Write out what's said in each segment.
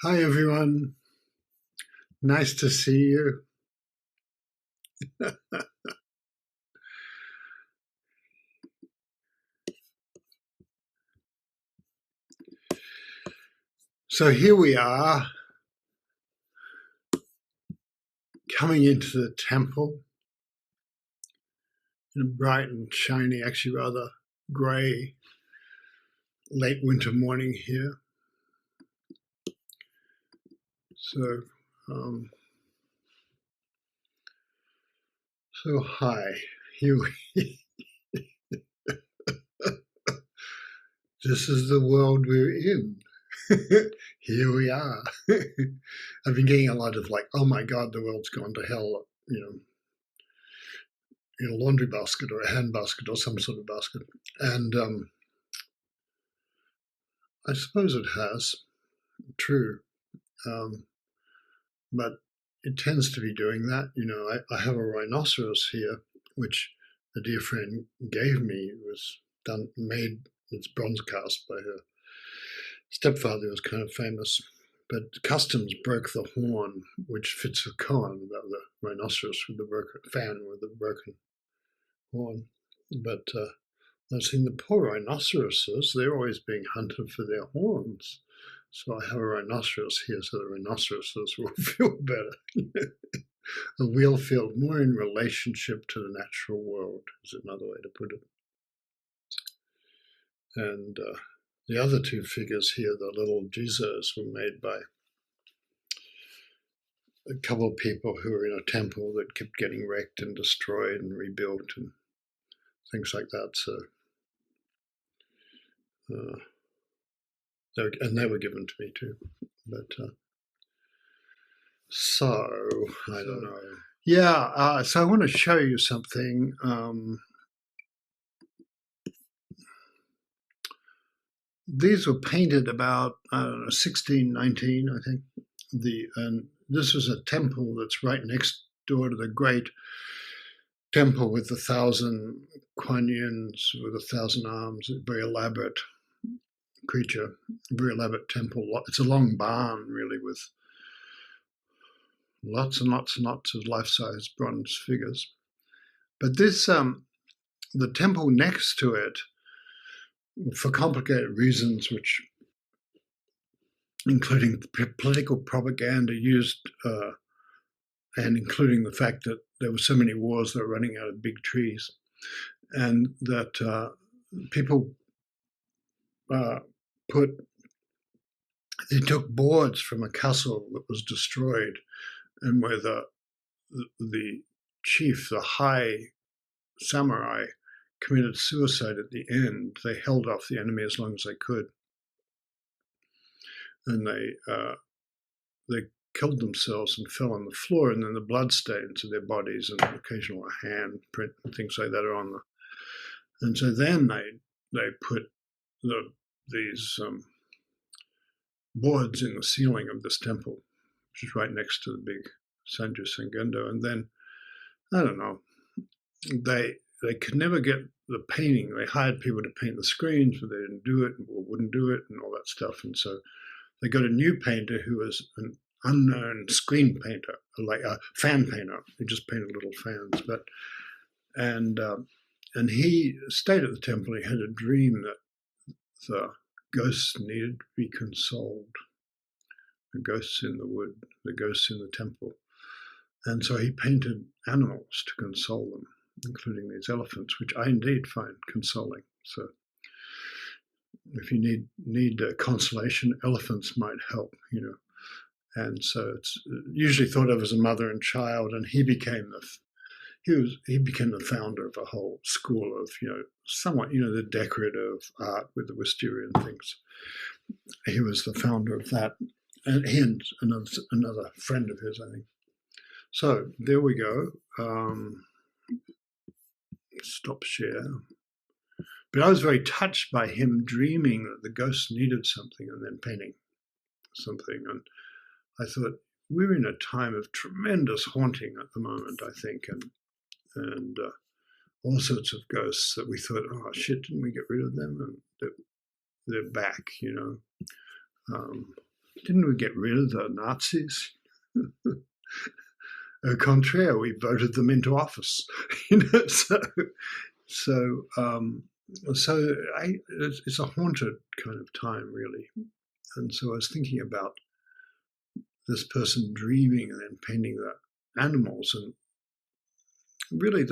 Hi, everyone. Nice to see you. So here we are, coming into the temple in a bright and shiny, actually rather grey, late winter morning here. So, um, hi. Here we, this is the world we're in. Here we are. I've been getting a lot of like, oh my God, the world's gone to hell, in a laundry basket or a hand basket or some sort of basket. And I suppose it has, true. Um, but it tends to be doing that. I have a rhinoceros here, which a dear friend gave me. It was made, it's bronze cast by her stepfather, who was kind of famous. But customs broke the horn, which fits the koan about the rhinoceros with the broken fan with the broken horn. But I've seen the poor rhinoceroses, they're always being hunted for their horns. So I have a rhinoceros here so the rhinoceroses will feel better. We'll feel more in relationship to the natural world, is another way to put it. And the other two figures here, the little Jesus, were made by a couple of people who were in a temple that kept getting wrecked and destroyed and rebuilt and things like that. So, they were given to me too. But so, I don't know. Yeah, so I want to show you something. These were painted about, I don't know, 1619, I think. And this is a temple that's right next door to the great temple with 1,000 Kuan Yins with 1,000 arms, a very elaborate creature, very elaborate temple. It's a long barn, really, with lots and lots and lots of life-size bronze figures. But this, the temple next to it, for complicated reasons, which including political propaganda used, and including the fact that there were so many wars that were running out of big trees, and that people they took boards from a castle that was destroyed, and where the chief, the high samurai, committed suicide at the end. They held off the enemy as long as they could, and they killed themselves and fell on the floor, and then the blood stains of their bodies and occasional hand print and things like that are on them. And so then they put these boards in the ceiling of this temple, which is right next to the big Sanju Sangendo. And then, I don't know, they could never get the painting. They hired people to paint the screens, but they didn't do it or wouldn't do it and all that stuff. And so they got a new painter who was an unknown screen painter, like a fan painter. He just painted little fans. And he stayed at the temple. He had a dream that the ghosts needed to be consoled. The ghosts in the wood, the ghosts in the temple. And so he painted animals to console them, including these elephants, which I indeed find consoling. So if you need consolation, elephants might help, And so it's usually thought of as a mother and child, and he became the founder of a whole school of, somewhat, the decorative art with the wisteria and things. He was the founder of that, and he and another friend of his, I think. So there we go. Stop share. But I was very touched by him dreaming that the ghosts needed something and then painting something. And I thought, we're in a time of tremendous haunting at the moment, I think, and all sorts of ghosts that we thought, oh shit, didn't we get rid of them? And they're back, Didn't we get rid of the Nazis? Au contraire, we voted them into office. So so it's a haunted kind of time, really. And so I was thinking about this person dreaming and then painting the animals, and really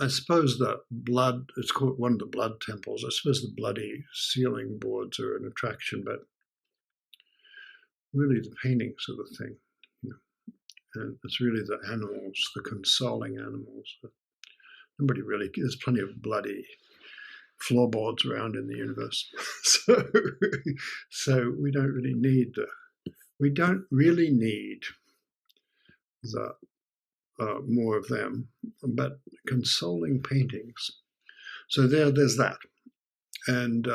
I suppose the blood, it's called one of the blood temples. I suppose the bloody ceiling boards are an attraction, but really the paintings are the thing. And it's really the animals, the consoling animals. Nobody really, there's plenty of bloody floorboards around in the universe. So we don't really need the more of them, but consoling paintings. So there's that, and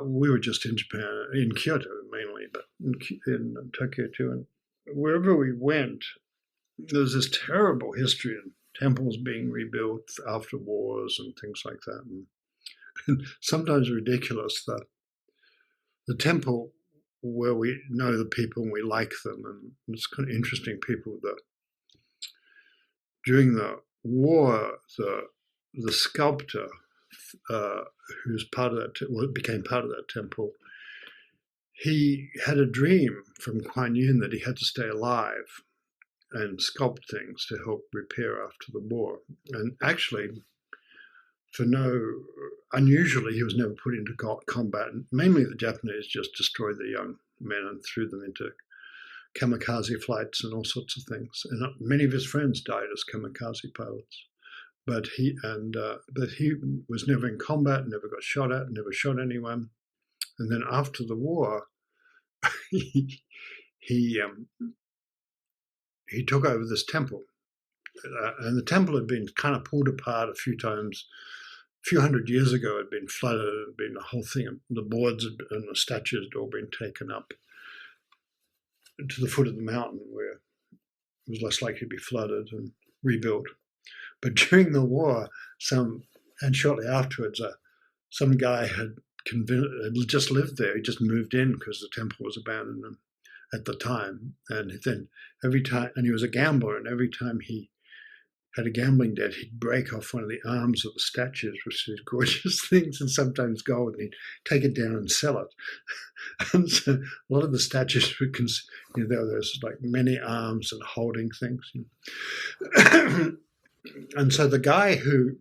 we were just in Japan, in Kyoto mainly, but in Tokyo too, and wherever we went, there's this terrible history and temples being rebuilt after wars and things like that, and sometimes ridiculous that the temple where we know the people and we like them, and it's kind of interesting people that during the war, the sculptor who's part of that, became part of that temple, he had a dream from Kuan Yin that he had to stay alive and sculpt things to help repair after the war. And actually, unusually, he was never put into combat. And mainly the Japanese just destroyed the young men and threw them into kamikaze flights and all sorts of things. And many of his friends died as kamikaze pilots. But he was never in combat, never got shot at, never shot anyone. And then after the war, he took over this temple, and the temple had been kind of pulled apart a few times. A few hundred years ago, it had been flooded. It had been the whole thing. The boards and the statues had all been taken up to the foot of the mountain, where it was less likely to be flooded and rebuilt. But during the war, and shortly afterwards, some guy had just lived there. He just moved in because the temple was abandoned at the time. And then and he was a gambler, and every time he had a gambling debt, he'd break off one of the arms of the statues, which is gorgeous things, and sometimes gold, and he'd take it down and sell it. And so a lot of the statues were, there's like many arms and holding things. And so the guy who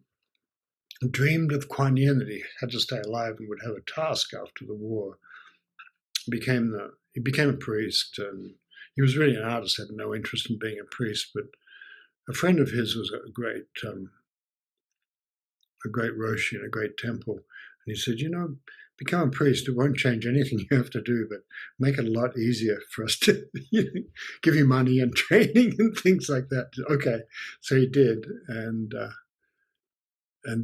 dreamed of Kuan Yin, that he had to stay alive and would have a task after the war, became a priest, and he was really an artist, had no interest in being a priest, but a friend of his was a great roshi in a great temple, and he said, become a priest. It won't change anything you have to do, but make it a lot easier for us to give you money and training and things like that. Okay, so he did, and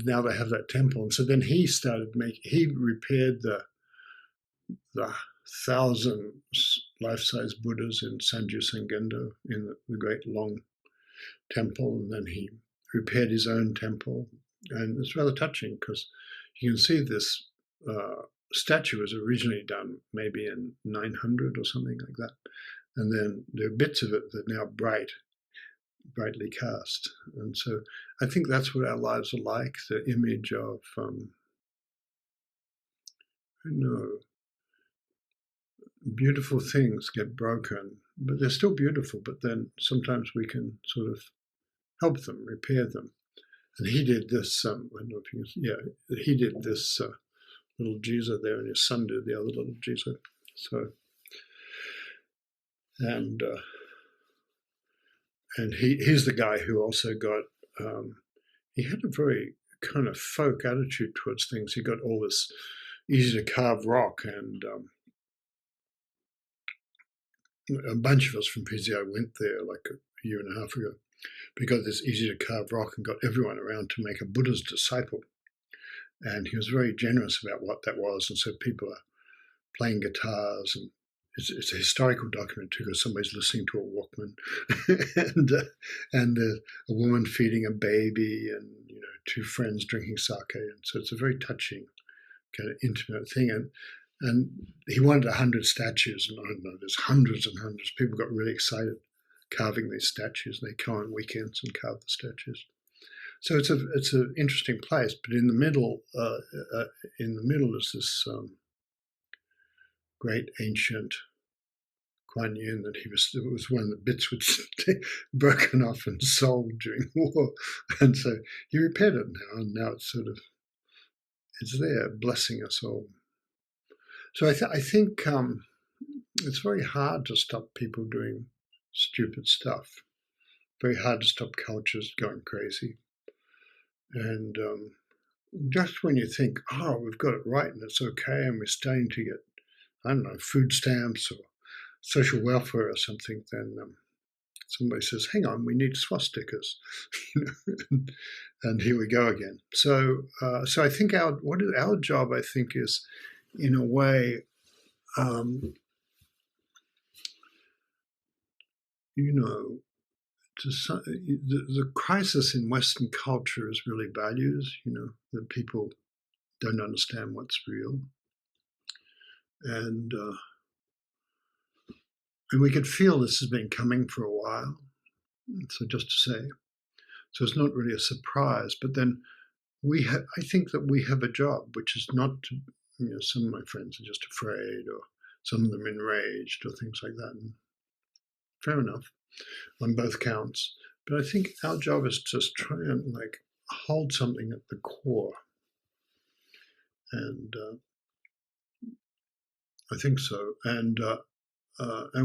now they have that temple. And so then he repaired the 1,000 life-size Buddhas in Sanju Sangendo in the great long temple, and then he repaired his own temple. And it's rather touching because you can see this statue was originally done maybe in 900 or something like that. And then there are bits of it that are now brightly cast. And so I think that's what our lives are like, the image of, beautiful things get broken, but they're still beautiful, but then sometimes we can sort of help them, repair them. And he did this, I don't know if he did this little Jesus there, and his son did the other little Jesus. So, and he's the guy who also got, he had a very kind of folk attitude towards things. He got all this easy to carve rock, and a bunch of us from PZI went there like a year and a half ago. But he got this easy to carve rock and got everyone around to make a Buddha's disciple. And he was very generous about what that was. And so people are playing guitars, and it's a historical document too, because somebody's listening to a Walkman, and a woman feeding a baby, and two friends drinking sake. And so it's a very touching kind of intimate thing. And he wanted 100 statues, and I don't know, there's hundreds and hundreds. People got really excited carving these statues. They come on weekends and carve the statues. So it's an interesting place. But in the middle is this great ancient Kuan Yin that it was one of the bits which broken off and sold during the war, and so he repaired it now, and now it's there, blessing us all. So I think it's very hard to stop people doing stupid stuff. Very hard to stop cultures going crazy. And just when you think, oh, we've got it right and it's okay, and we're starting to get, I don't know, food stamps or social welfare or something, then somebody says, hang on, we need swastikas. And here we go again. So I think our job, I think, is, in a way, the crisis in Western culture is really values, that people don't understand what's real. And we could feel this has been coming for a while. So just to say, so it's not really a surprise. But then I think that we have a job, which is not to, some of my friends are just afraid, or some of them enraged, or things like that. And fair enough on both counts. But I think our job is to just try and hold something at the core. And I think so. And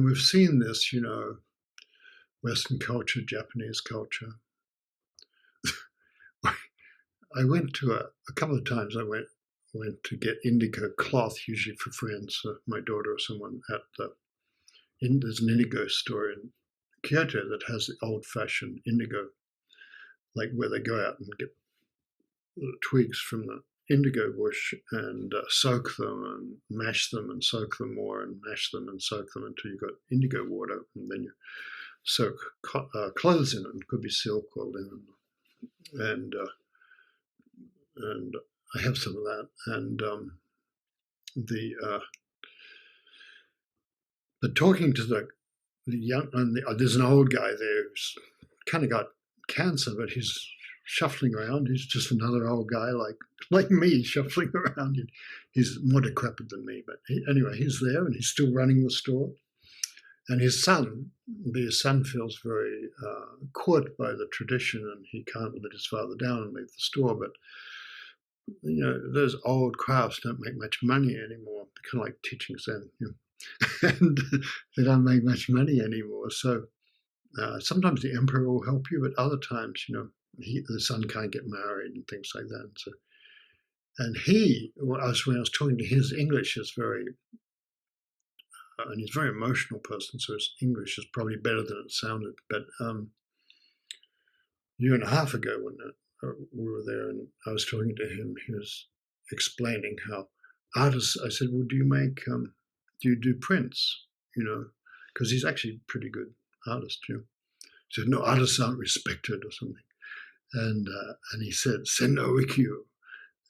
we've seen this, Western culture, Japanese culture. I went to a couple of times. I went to get indigo cloth, usually for friends, my daughter or someone. There's an indigo store in Kyoto that has the old-fashioned indigo, like where they go out and get twigs from the indigo bush and soak them and mash them and soak them more and mash them and soak them until you've got indigo water, and then you soak clothes in it. It could be silk or linen, and I have some of that. And but talking to the young, and there's an old guy there who's kind of got cancer, but he's shuffling around. He's just another old guy like me, shuffling around. He's more decrepit than me, but anyway, he's there and he's still running the store. And his son feels very caught by the tradition, and he can't let his father down and leave the store. But those old crafts don't make much money anymore. They're kind of like teaching Zen, and they don't make much money anymore. So sometimes the emperor will help you, but other times, the son can't get married and things like that. So, and when I was talking to his English is very, and he's a very emotional person, so his English is probably better than it sounded. But a year and a half ago, when we were there and I was talking to him, he was explaining how artists, I said, well, do you do prints? Because he's actually a pretty good artist, He said, no, artists aren't respected or something. And he said, Senno Rikyu.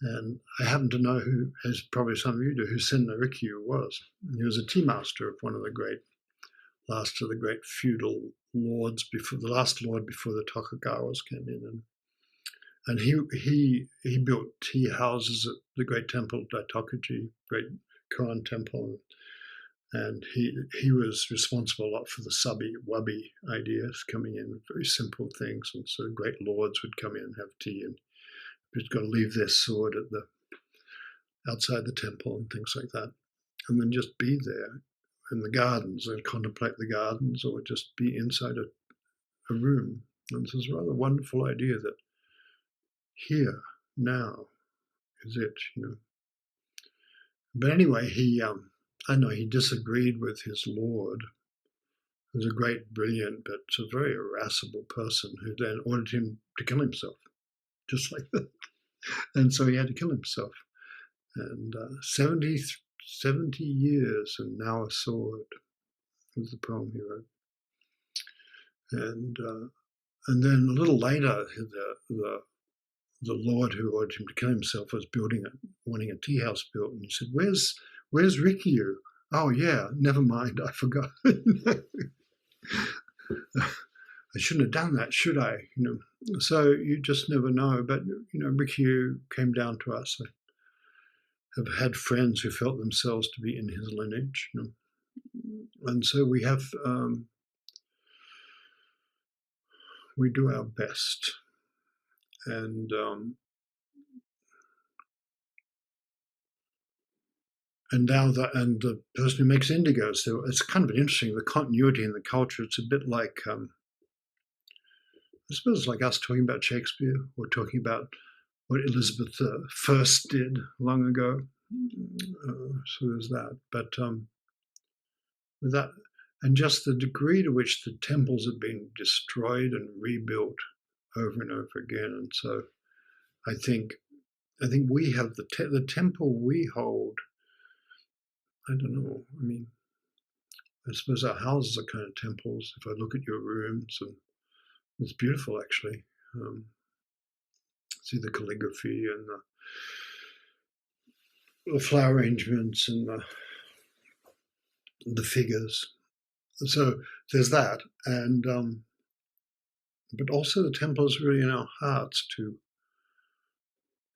And I happen to know who, as probably some of you do, who Senno Rikyu was. He was a tea master of one of the last of the great feudal lords, before the last lord before the Tokugawas came in. And he built tea houses at the great temple, Daitokuji, great Koan temple. And he was responsible a lot for the wabi ideas coming in, very simple things. And so great lords would come in and have tea, and you've got to leave their sword outside the temple and things like that. And then just be there in the gardens and contemplate the gardens, or just be inside a room. And this is a rather wonderful idea that here, now, is it, But anyway, I know he disagreed with his lord, who was a great, brilliant, but a very irascible person, who then ordered him to kill himself, just like that. And so he had to kill himself. And 70 years and now a sword was the poem he wrote. And then a little later, the Lord who ordered him to kill himself was wanting a tea house built, and he said, "Where's Rikyu? Oh yeah, never mind, I forgot. I shouldn't have done that, should I? So you just never know. But Rikyu came down to us. I have had friends who felt themselves to be in his lineage, and so we have we do our best, and now the person who makes indigo. So it's kind of interesting, the continuity in the culture. It's a bit like I suppose it's like us talking about Shakespeare or talking about what Elizabeth I did long ago. So there's that. But with that, and just the degree to which the temples have been destroyed and rebuilt over and over again. And so I think we have the temple we hold. I don't know. I mean, I suppose our houses are kind of temples. If I look at your rooms, and it's beautiful actually. See the calligraphy and the flower arrangements and the figures. So there's that, and but also the temple is really in our hearts to,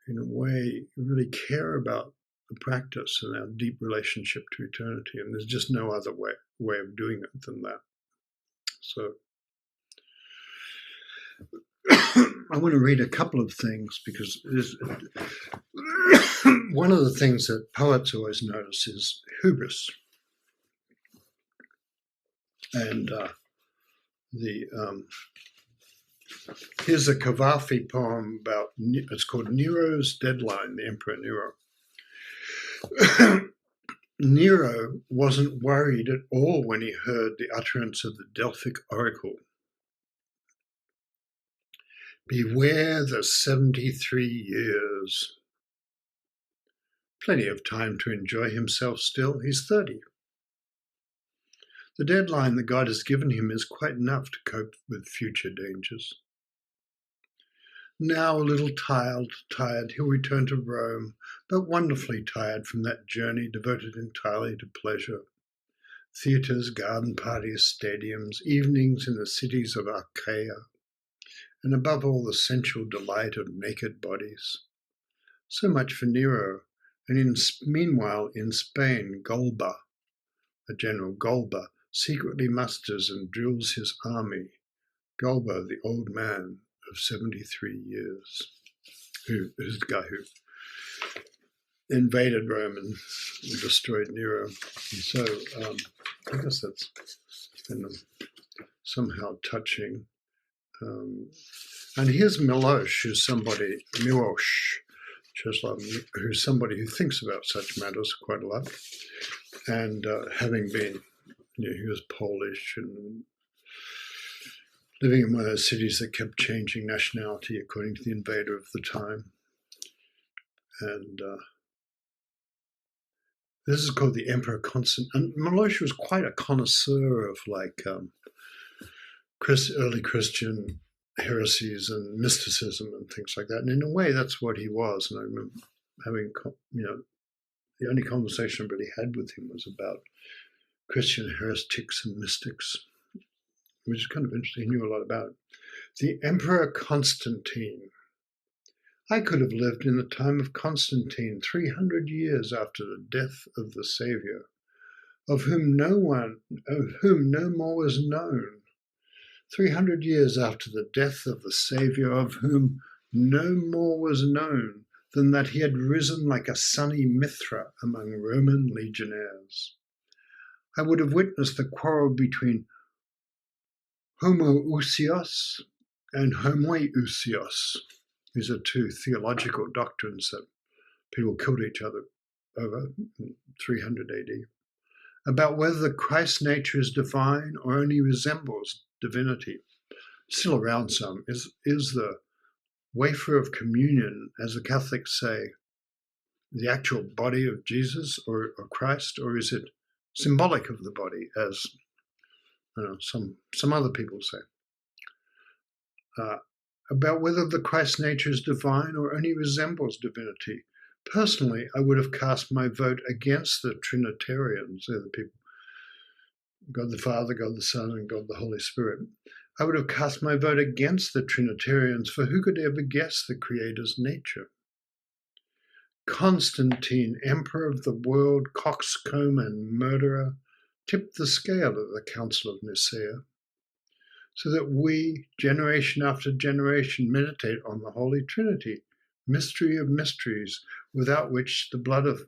in a way, really care about the practice and our deep relationship to eternity. And there's just no other way of doing it than that. So I want to read a couple of things, because one of the things that poets always notice is hubris. And here's a Cavafy poem about, it's called Nero's Deadline, the Emperor Nero. Nero wasn't worried at all when he heard the utterance of the Delphic oracle. Beware the 73 years. Plenty of time to enjoy himself still. He's 30. The deadline the god has given him is quite enough to cope with future dangers. Now a little tired, he'll return to Rome, but wonderfully tired from that journey devoted entirely to pleasure. Theatres, garden parties, stadiums, evenings in the cities of Achaia, and above all the sensual delight of naked bodies. So much for Nero, and meanwhile in Spain, Golba, the General Golba, secretly musters and drills his army. Golba, the old man of 73 years, who's the guy who invaded Rome and destroyed Nero. And so I guess that's kind of somehow touching. And here's Milosh, who's somebody, Czeslaw, who's somebody who thinks about such matters quite a lot. And having been, he was Polish and living in one of those cities that kept changing nationality according to the invader of the time. And this is called The Emperor Constant. And Milosh was quite a connoisseur of early Christian heresies and mysticism and things like that. And in a way, that's what he was. And I remember having, the only conversation I really had with him was about Christian heretics and mystics, which is kind of interesting. He knew a lot about it. The Emperor Constantine. I could have lived in the time of Constantine, 300 years after the death of the Saviour, of whom no more was known. 300 years after the death of the Saviour, of whom no more was known than that he had risen like a sunny Mithra among Roman legionnaires. I would have witnessed the quarrel between homoousios and homoiousios. These are two theological doctrines that people killed each other over in 300 AD, about whether the Christ nature is divine or only resembles divinity. Still around some is the wafer of communion, as the Catholics say, the actual body of Jesus or Christ, or is it symbolic of the body, as some other people say? about whether the Christ nature is divine or only resembles divinity. Personally, I would have cast my vote against the Trinitarians, they're the people, God the Father, God the Son, and God the Holy Spirit. I would have cast my vote against the Trinitarians, for who could ever guess the Creator's nature? Constantine, emperor of the world, coxcomb and murderer, tipped the scale at the Council of Nicaea, so that we, generation after generation, meditate on the Holy Trinity, mystery of mysteries, without which the blood of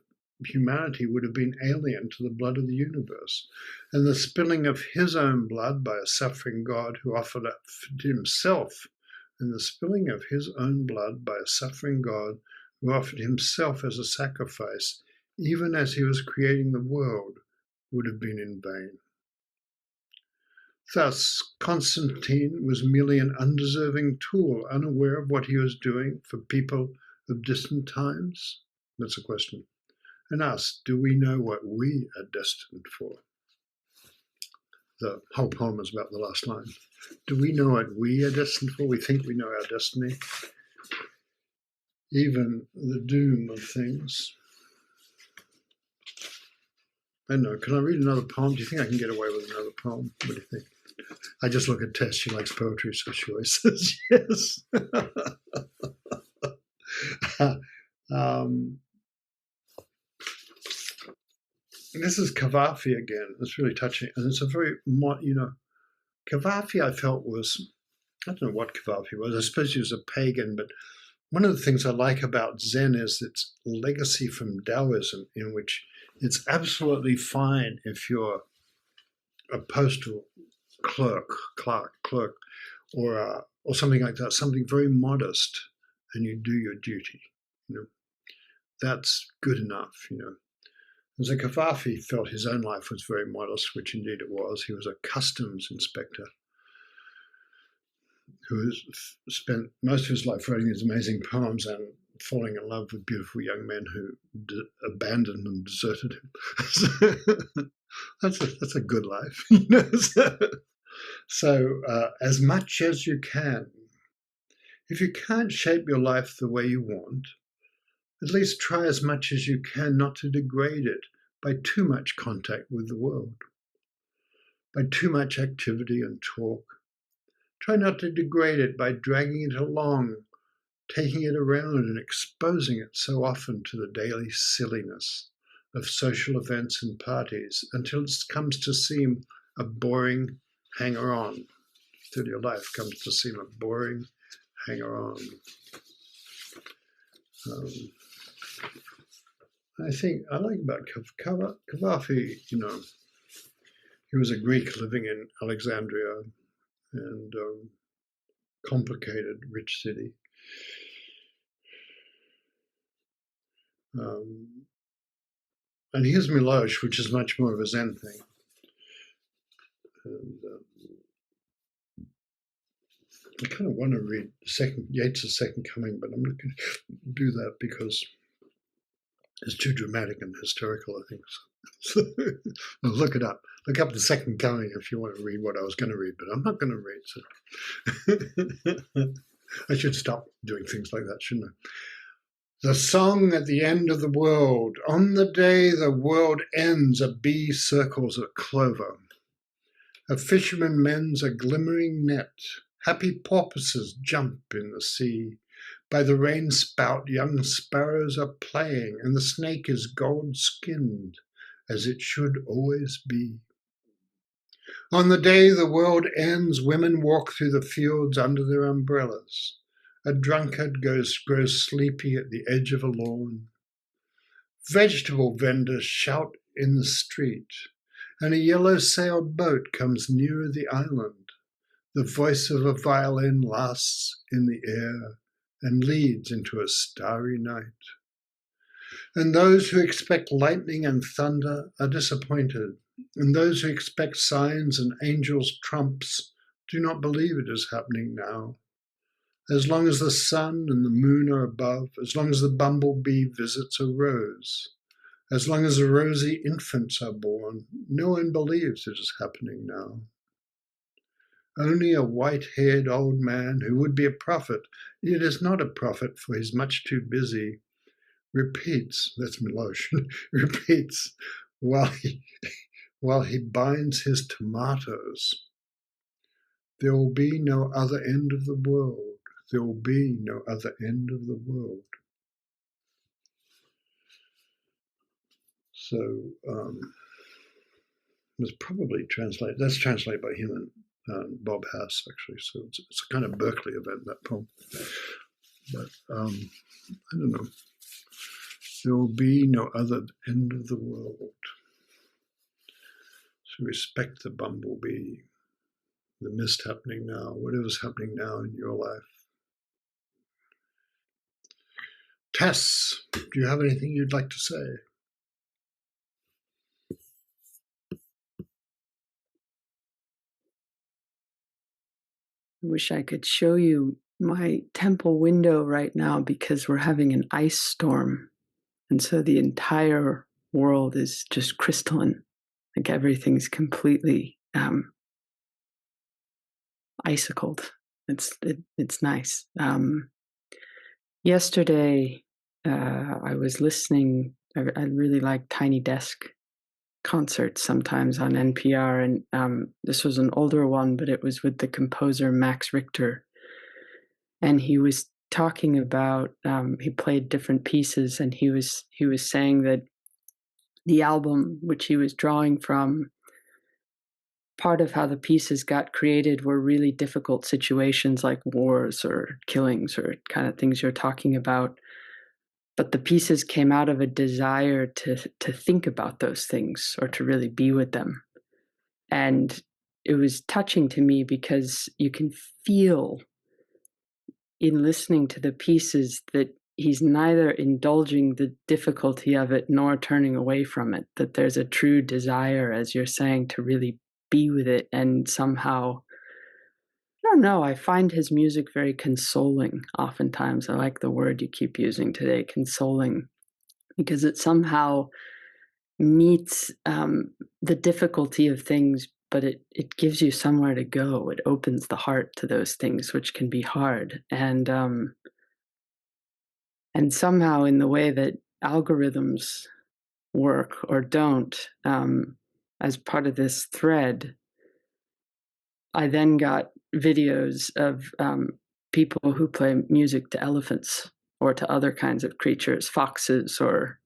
humanity would have been alien to the blood of the universe, and the spilling of his own blood by a suffering God who offered up himself, and the spilling of his own blood by a suffering God who offered himself as a sacrifice, even as he was creating the world, would have been in vain. Thus, Constantine was merely an undeserving tool, unaware of what he was doing for people of distant times? That's a question. And us, do we know what we are destined for? The whole poem is about the last line. Do we know what we are destined for? We think we know our destiny. Even the doom of things. I don't know. Can I read another poem? Do you think I can get away with another poem? What do you think? I just look at Tess. She likes poetry, so she always says yes. This is Cavafy again. It's really touching. And it's a very, Cavafy I felt was, I don't know what Cavafy was. I suppose he was a pagan, but one of the things I like about Zen is its legacy from Taoism, in which it's absolutely fine if you're a postal clerk, or something like that, something very modest, and you do your duty. That's good enough. And so Cavafy felt his own life was very modest, which indeed it was. He was a customs inspector who has spent most of his life writing these amazing poems and falling in love with beautiful young men who abandoned and deserted him. That's a good life. So as much as you can, if you can't shape your life the way you want, at least try as much as you can not to degrade it by too much contact with the world, by too much activity and talk. Try not to degrade it by dragging it along, taking it around and exposing it so often to the daily silliness of social events and parties until it comes to seem a boring hanger-on, till your life comes to seem a boring hanger-on. I think I like about Cavafy, he was a Greek living in Alexandria and complicated, rich city. And here's Milosh, which is much more of a Zen thing. And I kind of want to read Yeats' Second Coming, but I'm not going to do that because it's too dramatic and historical, I think. So well, look it up. Look up The Second Coming if you want to read what I was going to read, but I'm not going to read. So I should stop doing things like that, shouldn't I? The song at the end of the world. On the day the world ends, a bee circles a clover. A fisherman mends a glimmering net. Happy porpoises jump in the sea. By the rain spout young sparrows are playing, and the snake is gold-skinned, as it should always be. On the day the world ends, women walk through the fields under their umbrellas. A drunkard grows sleepy at the edge of a lawn. Vegetable vendors shout in the street, and a yellow-sailed boat comes nearer the island. The voice of a violin lasts in the air and leads into a starry night. And those who expect lightning and thunder are disappointed, and those who expect signs and angels' trumps do not believe it is happening now. As long as the sun and the moon are above, as long as the bumblebee visits a rose, as long as the rosy infants are born, no one believes it is happening now. Only a white-haired old man who would be a prophet, yet is not a prophet, for he's much too busy, repeats, that's Milosh, repeats while he binds his tomatoes. There will be no other end of the world. There will be no other end of the world. So it's probably translated. That's translated by him and Bob Hass, actually. So it's a kind of Berkeley event, that poem. But I don't know. There will be no other end of the world. So respect the bumblebee, the mist happening now, whatever's happening now in your life. Tess, do you have anything you'd like to say? I wish I could show you my temple window right now because we're having an ice storm. And so the entire world is just crystalline. Like everything's completely icicled. It's nice. Yesterday, I was listening. I really like Tiny Desk concerts sometimes on NPR, and this was an older one, but it was with the composer Max Richter, and he was talking about he played different pieces, and he was saying that the album which he was drawing from, part of how the pieces got created were really difficult situations like wars or killings or kind of things you're talking about. But the pieces came out of a desire to think about those things or to really be with them. And it was touching to me because you can feel in listening to the pieces that he's neither indulging the difficulty of it nor turning away from it, that there's a true desire, as you're saying, to really be with it. And somehow, I don't know, I find his music very consoling oftentimes. I like the word you keep using today, consoling, because it somehow meets the difficulty of things, but it gives you somewhere to go. It opens the heart to those things, which can be hard. And somehow in the way that algorithms work or don't, as part of this thread, I then got videos of people who play music to elephants or to other kinds of creatures, foxes, or,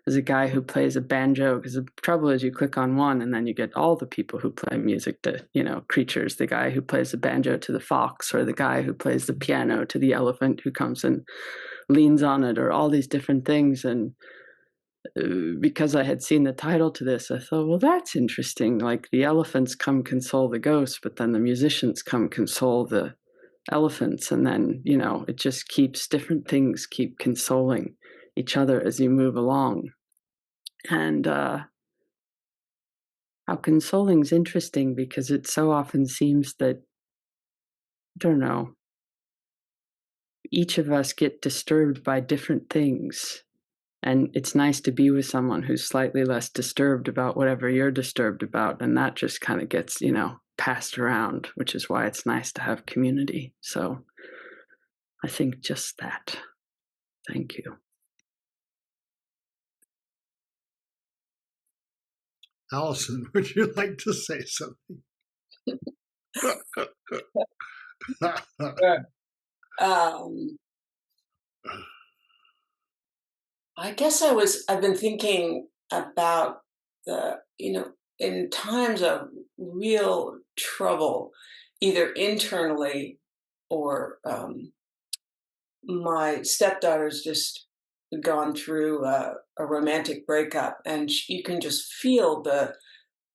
there's a guy who plays a banjo, because the trouble is you click on one and then you get all the people who play music to, creatures, the guy who plays the banjo to the fox, or the guy who plays the piano to the elephant who comes and leans on it, or all these different things. And because I had seen the title to this, I thought, well, that's interesting. Like the elephants come console the ghosts, but then the musicians come console the elephants. And then, it just keeps different things keep consoling each other as you move along. And how consoling is interesting because it so often seems that, I don't know, each of us get disturbed by different things. And it's nice to be with someone who's slightly less disturbed about whatever you're disturbed about. And that just kind of gets, passed around, which is why it's nice to have community. So I think just that. Thank you. Allison, would you like to say something? I guess I've been thinking about in times of real trouble, either internally or my stepdaughter's just gone through a romantic breakup, and you can just feel the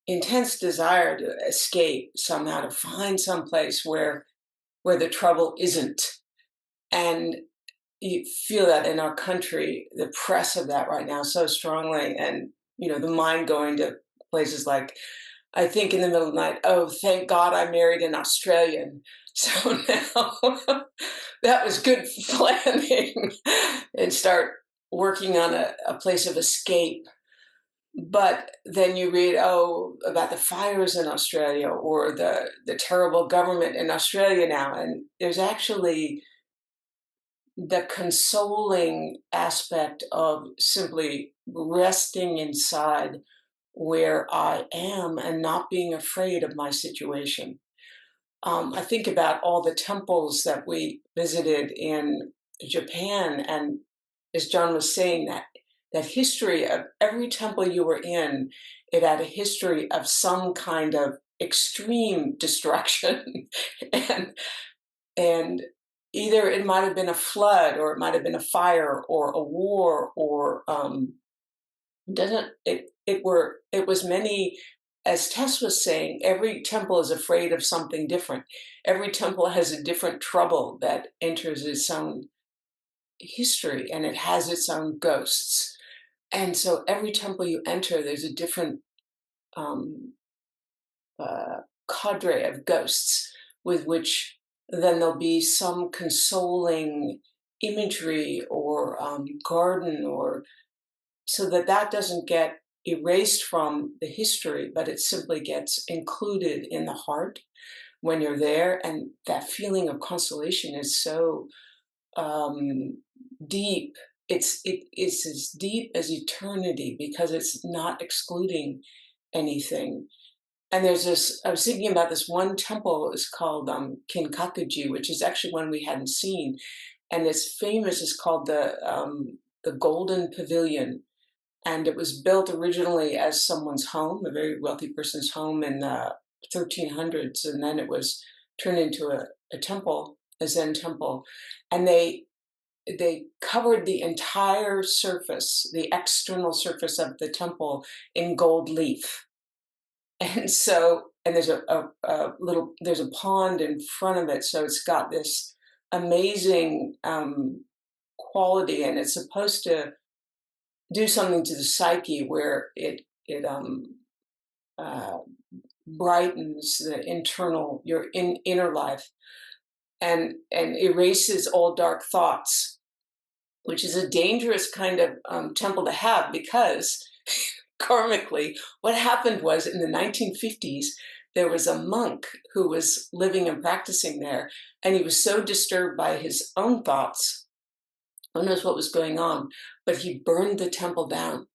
intense desire to escape somehow, to find some place where the trouble isn't. And you feel that in our country, the press of that right now so strongly, and the mind going to places like, I think in the middle of the night, oh, thank God I married an Australian. So now that was good planning, and start working on a place of escape. But then you read, oh, about the fires in Australia or the terrible government in Australia now, and there's actually the consoling aspect of simply resting inside where I am and not being afraid of my situation. I think about all the temples that we visited in Japan, and as John was saying, that history of every temple you were in, it had a history of some kind of extreme destruction, and and either it might have been a flood, or it might have been a fire, or a war, or doesn't it? It was many, as Tess was saying, every temple is afraid of something different. Every temple has a different trouble that enters its own history, and it has its own ghosts. And so every temple you enter, there's a different um, cadre of ghosts with which then there'll be some consoling imagery or garden, or so that doesn't get erased from the history, but it simply gets included in the heart when you're there. And that feeling of consolation is so um, deep. It's as deep as eternity because it's not excluding anything. And there's this, I was thinking about this one temple is called Kinkakuji, which is actually one we hadn't seen. And it's famous, it's called the Golden Pavilion, and it was built originally as someone's home, a very wealthy person's home in the 1300s, and then it was turned into a temple, a Zen temple, and they covered the entire surface, the external surface of the temple, in gold leaf, and so and there's a little there's a pond in front of it, so it's got this amazing quality, and it's supposed to do something to the psyche where it uh, brightens the internal inner life and erases all dark thoughts, which is a dangerous kind of temple to have because karmically, what happened was in the 1950s there was a monk who was living and practicing there, and he was so disturbed by his own thoughts. Who knows what was going on, but he burned the temple down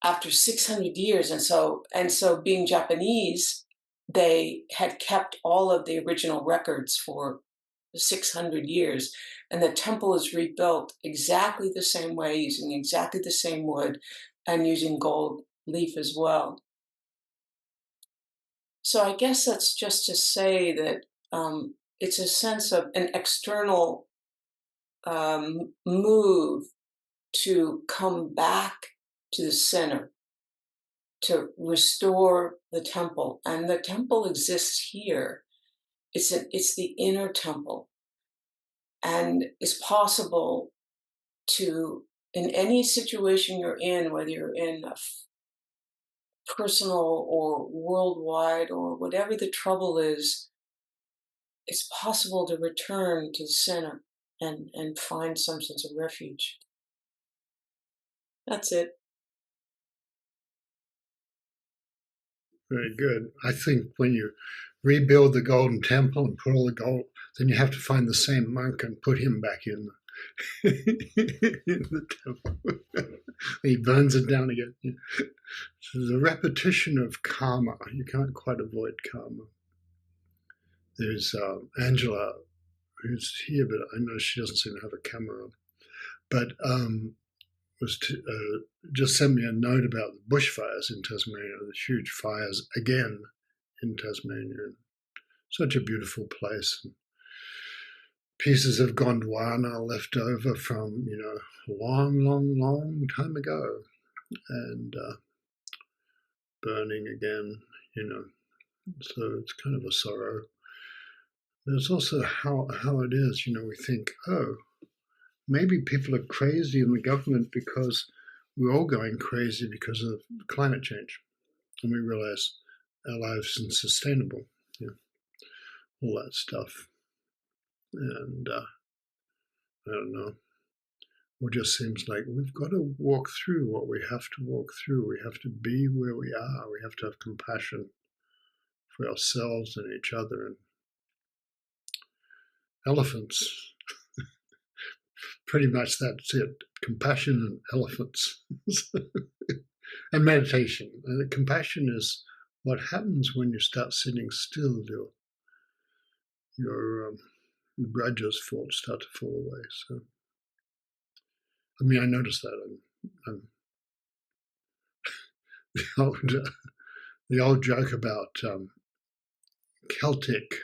after 600 years. And so being Japanese, they had kept all of the original records for 600 years, and the temple is rebuilt exactly the same way, using exactly the same wood and using gold leaf as well. So I guess that's just to say that it's a sense of an external move to come back to the center, to restore the temple. And the temple exists here. It's the inner temple. And it's possible to, in any situation you're in, whether you're in a personal or worldwide or whatever the trouble is, it's possible to return to the center and find some sense of refuge. That's it. Very good. I think when you rebuild the Golden Temple and put all the gold, then you have to find the same monk and put him back in the temple. He burns it down again. So there's a repetition of karma. You can't quite avoid karma. There's Angela, who's here, but I know she doesn't seem to have a camera on. But just sent me a note about the bushfires in Tasmania, the huge fires again in Tasmania. Such a beautiful place. Pieces of Gondwana left over from, a long, long, long time ago, and burning again, So it's kind of a sorrow. There's also how it is, we think, oh, maybe people are crazy in the government because we're all going crazy because of climate change. And we realize our lives aren't sustainable, all that stuff. And I don't know. or just seems like we've got to walk through what we have to walk through. We have to be where we are. We have to have compassion for ourselves and each other. And elephants, pretty much that's it. Compassion and elephants. And meditation. And compassion is what happens when you start sitting still. Your grudges start to fall away. So, I mean, I noticed that. I'm the old joke about Celtic,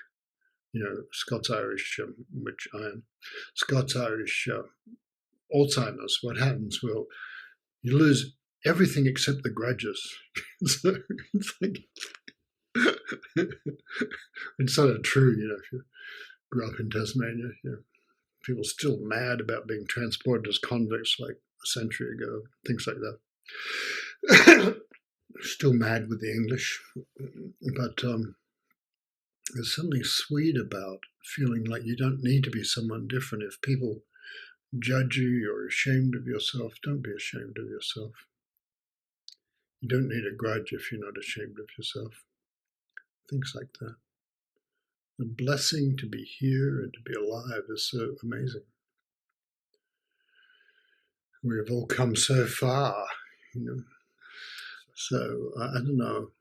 Scots-Irish, which I am, Scots-Irish Alzheimer's. What happens? Well, you lose everything except the grudges. So it's like, it's sort of true, if you grew up in Tasmania, people still mad about being transported as convicts like a century ago, things like that. Still mad with the English, but there's something sweet about feeling like you don't need to be someone different. If people judge you, you're ashamed of yourself, don't be ashamed of yourself. You don't need a grudge if you're not ashamed of yourself. Things like that. The blessing to be here and to be alive is so amazing. We have all come so far, So I don't know.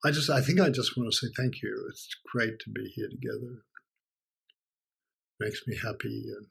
I think I just want to say thank you. It's great to be here together. Makes me happy, and